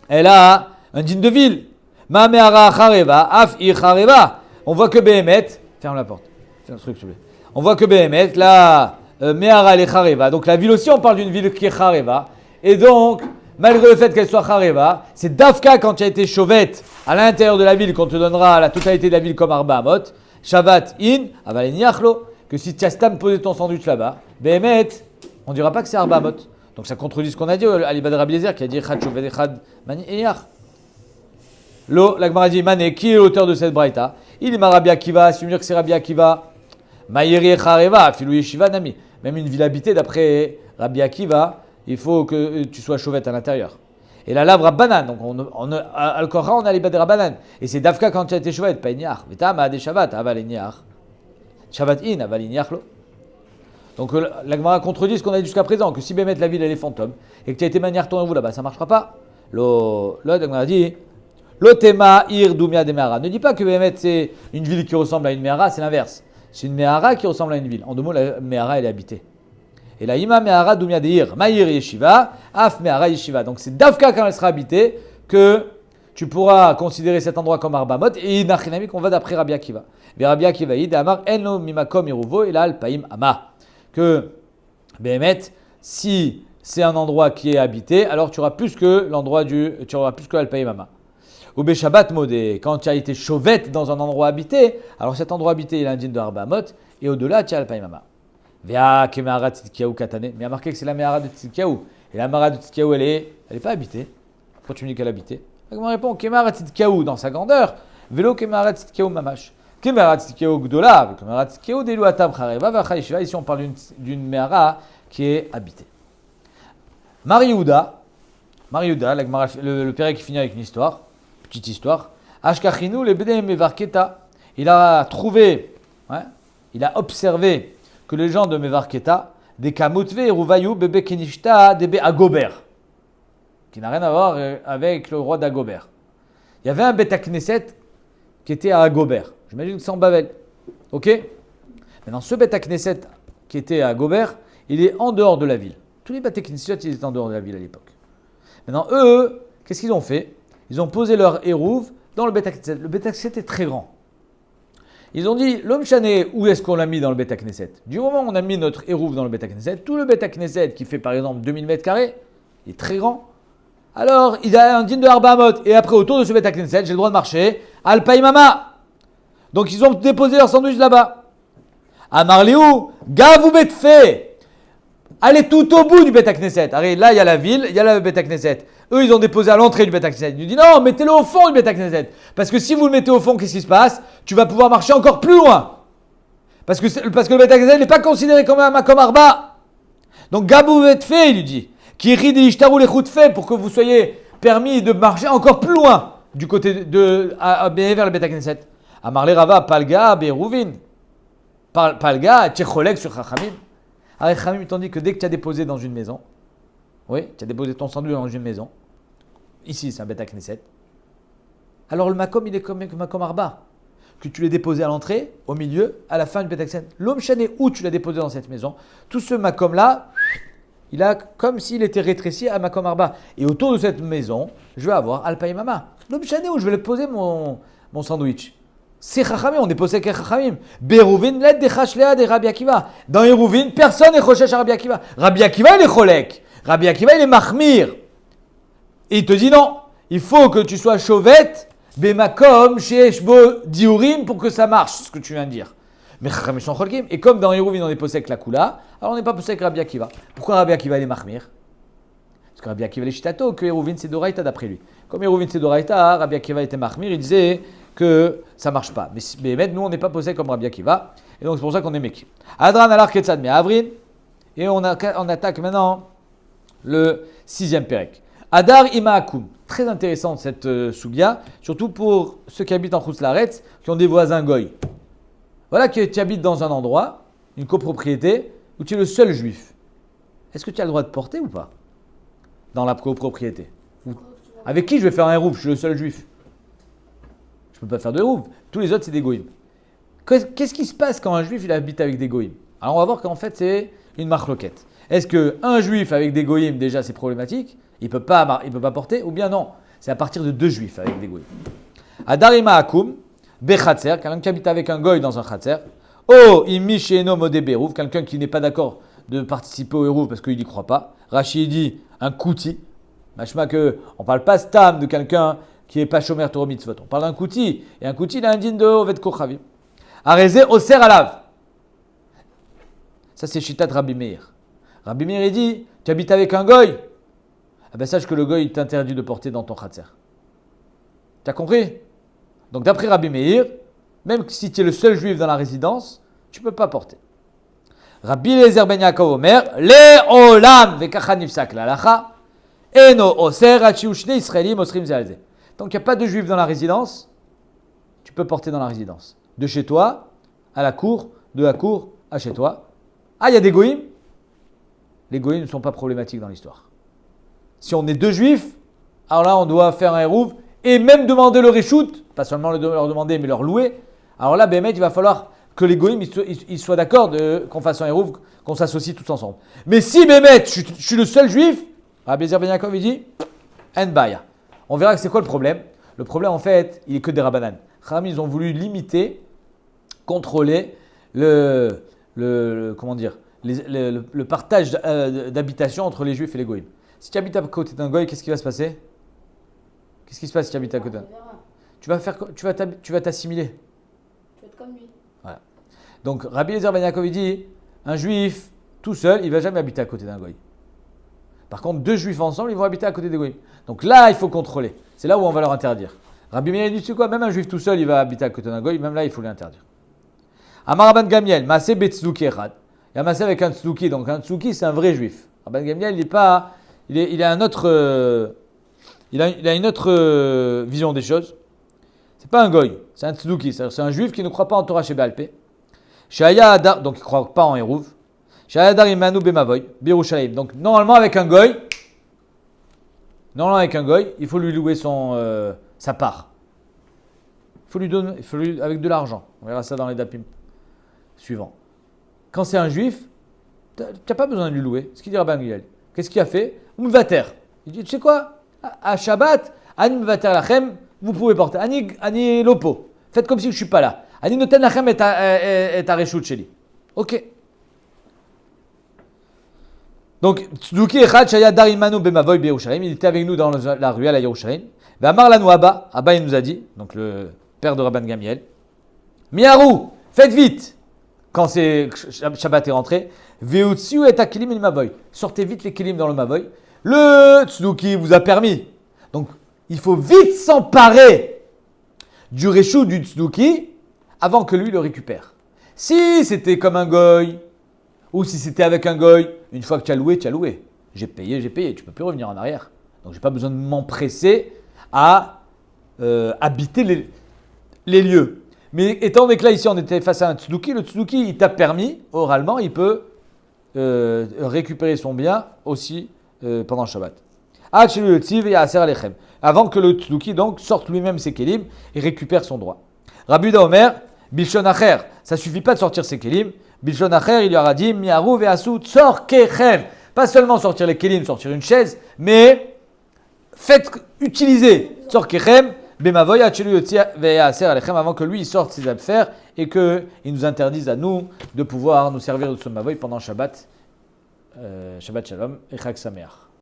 elle a un dîne de ville. Ma Mehara Khareva, Af Ir Khareva. On voit que Béhémet, ferme la porte, fais un truc s'il vous plaît. On voit que Béhémet, la Mehara et Khareva, donc la ville aussi, on parle d'une ville qui est Khareva. Et donc, malgré le fait qu'elle soit Khareva, c'est Dafka quand tu as été chauvette à l'intérieur de la ville, qu'on te donnera la totalité de la ville comme Arba Amot, Shavat In, Avaleniachlo, que si tu as stam posé ton sandwich là-bas, Béhémet, on ne dira pas que c'est Arba Amot. Donc ça contredit ce qu'on a dit à l'Ibad Rabbi Eliezer qui a dit Chad Chouvet Chad Maniach. Lo, la Gemara dit Mané, qui est l'auteur de cette braïta? Il est Rabbi Akiva, si tu veux dire que c'est Rabbi Akiva, Maïri et Khareva, Filou Yeshiva Nami. Même une ville habitée, d'après Rabbi Akiva, il faut que tu sois chauvette à l'intérieur. Et la lave Rabbanan, donc Al-Korah, on a l'Ibad Rabbanan. Et c'est Dafka quand tu as été chauvette, pas Inyach. Veta Maade Shabbat, Aval Inyach. Shabbat In, Aval Inyach lo. Donc la Gemara contredit ce qu'on a dit jusqu'à présent, que si Bémet la ville elle est fantôme, et que tu as été manière tourner vous là-bas, ça ne marchera pas. La Gemara dit. L'otema ir doumia de Mehara. Ne dis pas que Béhémet c'est une ville qui ressemble à une Mehara, c'est l'inverse. C'est une Mehara qui ressemble à une ville. En deux mots, la Mehara elle est habitée. Et la ima Mehara doumia de ir, Maïr yeshiva, af Mehara yeshiva. Donc c'est Dafka quand elle sera habitée que tu pourras considérer cet endroit comme Arbamot et Nachinami qu'on va d'après Rabbi Akiva. Et Rabbi Akiva dit Amar eno mimakom iruvo ila alpaim ama. Que Béhémet, si c'est un endroit qui est habité, alors tu auras plus que alpaim ama. Ou Beshabbat Modé, quand tu as été chauvette dans un endroit habité, alors cet endroit habité il a un dîne de Arba Amot, et au-delà tu as Alpaïmama. Vea Kemehara Tzidkiyahu Katane, mais il y a marqué que c'est la Mehara de Tzidkiyahu. Et la Mehara de Tzidkiyahu elle est pas habitée. Pourquoi tu me dis qu'elle est habitée? Comment répond Kemehara Tzidkiyahu dans sa grandeur, Vélo Kemehara Tzidkiyahu Mamash. Kemehara Tzidkiyahu Gdola, Kemehara Tzidkiyahu Delu Atam Khareva, Vacha Yeshiva. Ici on parle d'une Mehara qui est habitée. Mariouda, le père qui finit avec une histoire. Petite histoire. Ashkachinu le Bnei Mevarketa. Il a trouvé, il a observé que les gens de Mevarketa, des Kamutve, Ruvayu, Bebe Kenishta, Debe Agober, qui n'a rien à voir avec le roi d'Agober. Il y avait un Beta Knesset qui était à Agober. J'imagine que c'est en Babel. Ok? Maintenant, ce Beta Knesset qui était à Agober, il est en dehors de la ville. Tous les Beta Knesset, ils étaient en dehors de la ville à l'époque. Maintenant, eux, qu'est-ce qu'ils ont fait? Ils ont posé leur Hérouv dans le Beta Knesset. Le Beta Knesset est très grand. Ils ont dit, l'homme chané, où est-ce qu'on l'a mis dans le Beta Knesset? Du moment où on a mis notre Hérouv dans le Beta Knesset, tout le Beta Knesset qui fait par exemple 2000 m², il est très grand. Alors, il a un dîne de Arba Amot. Et après, autour de ce Beta Knesset, j'ai le droit de marcher. Alpaïmama. Donc, ils ont déposé leur sandwich là-bas. Amarliou, Gavou Betfe. Allez tout au bout du Beta Knesset. Allez, là, il y a la ville, il y a le Beta Knesset. Eux, ils ont déposé à l'entrée du Beta Knesset. Ils nous disent non, mettez-le au fond du Beta Knesset. Parce que si vous le mettez au fond, qu'est-ce qui se passe? Tu vas pouvoir marcher encore plus loin. Parce que le Beta Knesset n'est pas considéré comme Arba. Donc, Gabou Betfe, il lui dit, qui rit des Ishtarou les fait pour que vous soyez permis de marcher encore plus loin du côté vers le Beta Knesset. Amarle Rava, Palga, Berouvin. Palga, Tchecholek sur Chachamim. Alors, Chachamim, ils t'ont dit que dès que tu as déposé dans une maison, oui, tu as déposé ton sandwich dans une maison, ici c'est un Beta Knesset, alors le Makom, il est comme Makom Arba, que tu l'as déposé à l'entrée, au milieu, à la fin du Beta Knesset. L'homme chané où tu l'as déposé dans cette maison, tout ce Makom-là, il a comme s'il était rétréci à Makom Arba. Et autour de cette maison, je vais avoir Alpaïmama. L'homme chané où je vais poser mon sandwich. C'est Chachamim, on est posé avec Chachamim. Berouvin, l'aide des Chachlea des Rabbi Akiva. Dans Hérouvin, personne n'est Chochesh à Rabbi Akiva. Rabbi Akiva, il est Cholek. Rabbi Akiva, il est Mahmir. Et il te dit non, il faut que tu sois chauvette Bemakom, Sheshbo, Diurim, pour que ça marche, ce que tu viens de dire. Mais Chachamim sont cholkim. Et comme dans Hérouvin, on est possèque la Kula, alors on n'est pas possèque Rabbi Akiva. Pourquoi Rabbi Akiva est Mahmir? Parce que Rabbi Akiva est Shitato, que Hérouvin c'est Doraïta d'après lui. Comme Hérouvin c'est Doraïta, Rabbi Akiva était Mahmir, il disait que ça marche pas. Mais nous, on n'est pas possèque comme Rabbi Akiva. Et donc c'est pour ça qu'on est Meki. Adran alar Ketzad me Avrin. Et on attaque maintenant le 6e Pérec. Adar Ima Akum. Très intéressante cette Sougia, surtout pour ceux qui habitent en Khoutzlaretz, qui ont des voisins goy. Voilà que tu habites dans un endroit, une copropriété, où tu es le seul juif. Est-ce que tu as le droit de porter ou pas dans la copropriété? Avec qui je vais faire un hérouf? Je suis le seul juif. Je ne peux pas faire de hérouf. Tous les autres, c'est des goïms. Qu'est-ce qui se passe quand un juif il habite avec des goïms? Alors on va voir qu'en fait, c'est une marloquette. Est-ce qu'un juif avec des goïms, déjà, c'est problématique? Il ne peut pas porter? Ou bien non? C'est à partir de 2 juifs avec des goïms. Adarima Akum. Bechatzer, quelqu'un qui habite avec un goy dans un chatzer. Oh, imi sheeno modé berouv, quelqu'un qui n'est pas d'accord de participer au hérouv parce qu'il n'y croit pas. Rachid dit un kouti. Machma que on parle pas stam de quelqu'un qui est pas shomer Torah mitzvot. On parle d'un kouti. Et un kouti, il a un digne de ovet kochavim. Arezé oser alav. Ça c'est shitat Rabbi Meir. Rabbi Meir il dit, tu habites avec un goy. Ah ben sache que le goy t'interdit de porter dans ton chatzer. Tu as compris? Donc d'après Rabbi Meir, même si tu es le seul juif dans la résidence, tu ne peux pas porter. Rabbi Eliezer ben Yaakov Omer, Le'olam vekachan nifsak lalacha, eno oser achiu shne israelim osrim ze al ze. Tant qu'il n'y a pas de juifs dans la résidence, tu peux porter dans la résidence. De chez toi à la cour, de la cour à chez toi. Ah, il y a des goïms? Les goïms ne sont pas problématiques dans l'histoire. Si on est 2 juifs, alors là on doit faire un hérouv et même demander le reshoot, pas seulement leur demander, mais leur louer. Alors là, Bémet, il va falloir que les goïms ils soient d'accord qu'on fasse un hérouv, qu'on s'associe tous ensemble. Mais si Bémet, je suis le seul juif, Rabbi Eliezer ben Yaakov, il dit, en baya. On verra que c'est quoi le problème. Le problème, en fait, il est que des rabbanan. Chachamim, ils ont voulu limiter, contrôler comment dire, le partage d'habitation entre les juifs et les goïms. Si tu habites à côté d'un goï, qu'est-ce qui va se passer? Qu'est-ce qui se passe si tu habites à côté? Tu vas t'assimiler. Tu vas être comme lui. Voilà. Donc Rabbi Eliezer ben Yaakov dit, un juif tout seul, il ne va jamais habiter à côté d'un goy. Par contre, 2 juifs ensemble, ils vont habiter à côté des goyim. Donc là, il faut contrôler. C'est là où on va leur interdire. Rabbi Meir dit, tu sais quoi, même un juif tout seul, il va habiter à côté d'un goy, même là, il faut l'interdire. Amar Rabban Gamiel, Maaseh betzduki echad. Il y a Maaseh avec un tzduki, donc un tzduki, c'est un vrai juif. Rabban Gamiel, il a un autre... Il a une autre vision des choses. C'est pas un goy, c'est un tzduki, c'est un juif qui ne croit pas en Torah chez Béalpé. Shaya Adar, donc il ne croit pas en Hérouv. Shaya Adar imanu bemavoy, birushalayim. Donc normalement avec un goy, il faut lui louer sa part. Il faut lui donner, avec de l'argent. On verra ça dans les dapim suivants. Quand c'est un juif, tu n'as pas besoin de lui louer. Ce qu'il dit Rabban Gamiel. Qu'est-ce qu'il a fait? Umvater. Il dit, tu sais quoi? À Shabbat, Ani Mvater Lachem, vous pouvez porter. Ani Lopo. Faites comme si je ne suis pas là. Ani Noten Lachem et à Reshut Sheli. Ok. Donc, Tzduki Echad Shaya Dar Imanu Bemavoy Yerushalayim. Il était avec nous dans la ruelle à Yerushalayim. V'amar lanu Abba. Abba, il nous a dit, donc le père de Rabban Gamiel, Miaru, faites vite. Quand c'est Shabbat est rentré, Veutziu et Akilim il Mavoy. Sortez vite les Kilim dans le Mavoy. Le Tzduki vous a permis. Donc, il faut vite s'emparer du réchou du Tzduki avant que lui le récupère. Si c'était comme un goy, ou si c'était avec un goy, une fois que tu as loué, tu as loué. J'ai payé, tu ne peux plus revenir en arrière. Donc, je n'ai pas besoin de m'empresser à habiter les lieux. Mais étant donné que là, ici, on était face à un Tzduki, le Tzduki, il t'a permis, oralement, il peut récupérer son bien aussi pendant Shabbat. Avant que le Tzduki donc sorte lui-même ses kelim et récupère son droit. Rabbi Yehuda Omer, Bilshon Acher, ça suffit pas de sortir ses kelim. Bilshon Acher, il lui aura dit, Miaru ve'asu tzor kechem. Pas seulement sortir les kelim, sortir une chaise, mais faites utiliser tzor kechem, bemavoy achelu yotzi ve'aser alechem, avant que lui il sorte ses affaires et qu'il nous interdise à nous de pouvoir nous servir de ce mavoy pendant Shabbat. Shabbat Shalom et Chag Sameach.